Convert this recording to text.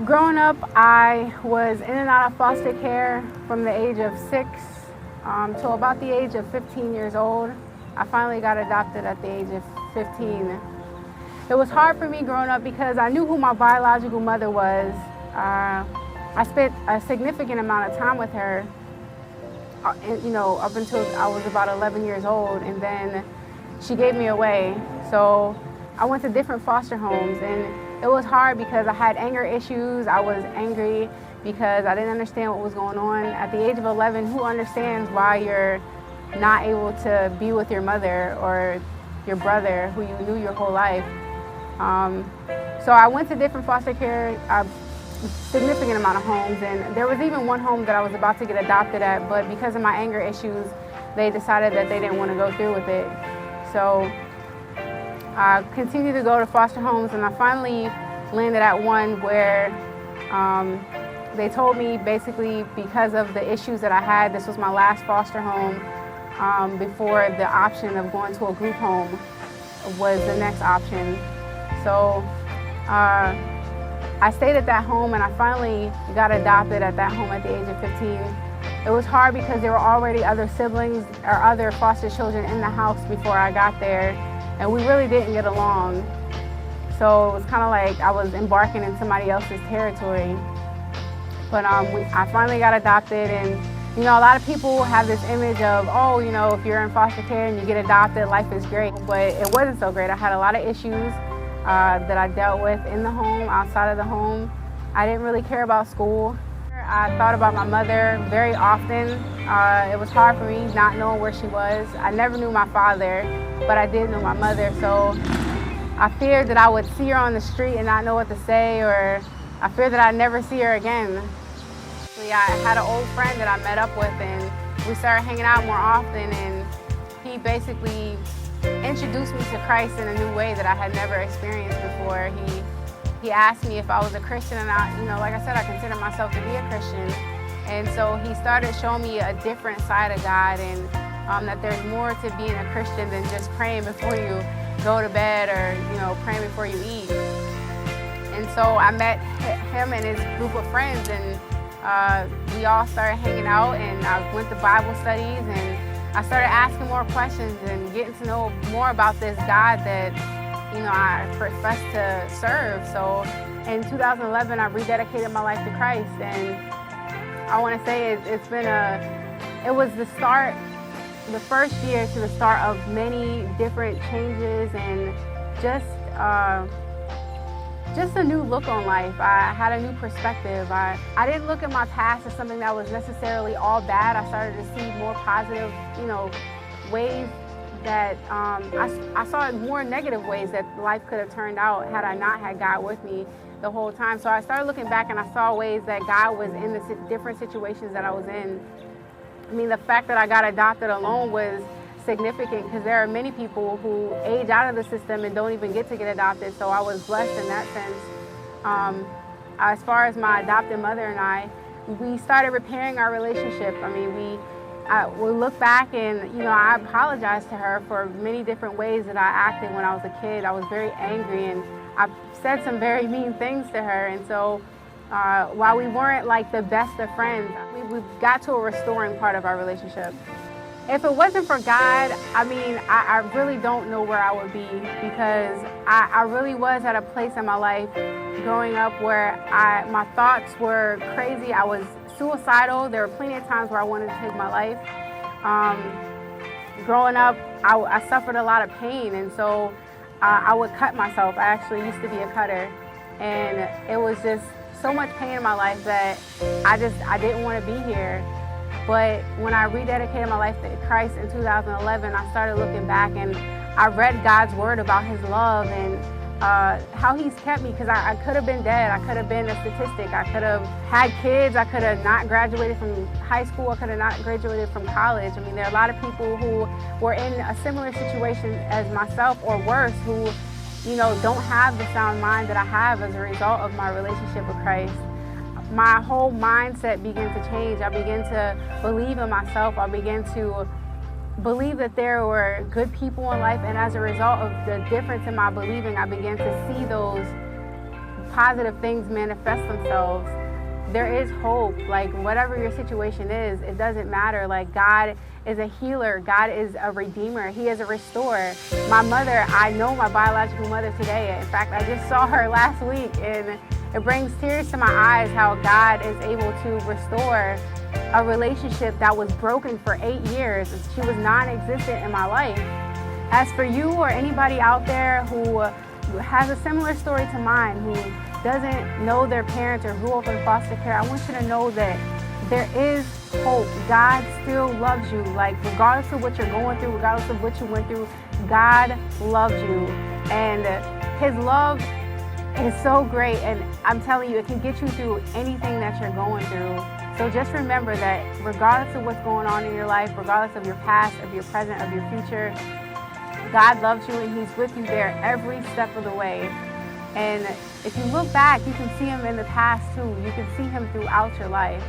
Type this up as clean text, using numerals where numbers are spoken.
Growing up, I was in and out of foster care from the age of 6 to about the age of 15 years old. I finally got adopted at the age of 15. It was hard for me growing up because I knew who my biological mother was. I spent a significant amount of time with her, up until I was about 11 years old, and then she gave me away. So I went to different foster homes, and it was hard because I had anger issues. I was angry because I didn't understand what was going on. At the age of 11, who understands why you're not able to be with your mother or your brother who you knew your whole life? So I went to different foster care, a significant amount of homes, and there was even one home that I was about to get adopted at, but because of my anger issues, they decided that they didn't want to go through with it. So I continued to go to foster homes, and I finally landed at one where they told me basically because of the issues that I had, this was my last foster home before the option of going to a group home was the next option. So I stayed at that home, and I finally got adopted at that home at the age of 15. It was hard because there were already other siblings or other foster children in the house before I got there, and we really didn't get along. So it was kind of like I was embarking in somebody else's territory. But I finally got adopted, and a lot of people have this image of, if you're in foster care and you get adopted, life is great. But it wasn't so great. I had a lot of issues that I dealt with in the home, outside of the home. I didn't really care about school. I thought about my mother very often. It was hard for me not knowing where she was. I never knew my father, but I did know my mother. So I feared that I would see her on the street and not know what to say, or I feared that I'd never see her again. I had an old friend that I met up with, and we started hanging out more often, and he basically introduced me to Christ in a new way that I had never experienced before. He asked me if I was a Christian, and like I said, I consider myself to be a Christian. And so he started showing me a different side of God, and that there's more to being a Christian than just praying before you go to bed or praying before you eat. And so I met him and his group of friends, and we all started hanging out, and I went to Bible studies, and I started asking more questions and getting to know more about this God that I profess to serve. So in 2011, I rededicated my life to Christ, and I want to say it was the first year to the start of many different changes and just a new look on life. I had a new perspective. I didn't look at my past as something that was necessarily all bad. I started to see more positive, ways that I saw more negative ways that life could have turned out had I not had God with me the whole time. So I started looking back, and I saw ways that God was in the different situations that I was in. I mean, the fact that I got adopted alone was significant because there are many people who age out of the system and don't even get to get adopted. So I was blessed in that sense. As far as my adopted mother and I, we started repairing our relationship. I mean, we look back, and I apologized to her for many different ways that I acted when I was a kid. I was very angry, and I said some very mean things to her. And so while we weren't like the best of friends, we got to a restoring part of our relationship. If it wasn't for God, I really don't know where I would be, because I really was at a place in my life growing up where my thoughts were crazy. I was suicidal. There were plenty of times where I wanted to take my life. Growing up, I suffered a lot of pain, and so I would cut myself. I actually used to be a cutter, and it was just so much pain in my life that I didn't want to be here. But when I rededicated my life to Christ in 2011, I started looking back, and I read God's word about his love and how he's kept me, because I could have been dead. I could have been a statistic. I could have had kids. I could have not graduated from high school. I could have not graduated from college. I mean, there are a lot of people who were in a similar situation as myself or worse, who don't have the sound mind that I have as a result of my relationship with Christ. My whole mindset began to change. I began to believe in myself. I began to believe that there were good people in life, and as a result of the difference in my believing, I began to see positive things manifest themselves. There is hope. Like, whatever your situation is, it doesn't matter. Like, God is a healer. God is a redeemer. He is a restorer. My mother, I know my biological mother today. In fact, I just saw her last week, and it brings tears to my eyes how God is able to restore a relationship that was broken for 8 years. She was non-existent in my life. As for you or anybody out there who has a similar story to mine, who doesn't know their parents or grew up in foster care, I want you to know that there is hope. God still loves you. Like, regardless of what you're going through, regardless of what you went through, God loves you. And His love is so great. And I'm telling you, it can get you through anything that you're going through. So just remember that regardless of what's going on in your life, regardless of your past, of your present, of your future, God loves you, and He's with you there every step of the way. And if you look back, you can see Him in the past too. You can see Him throughout your life.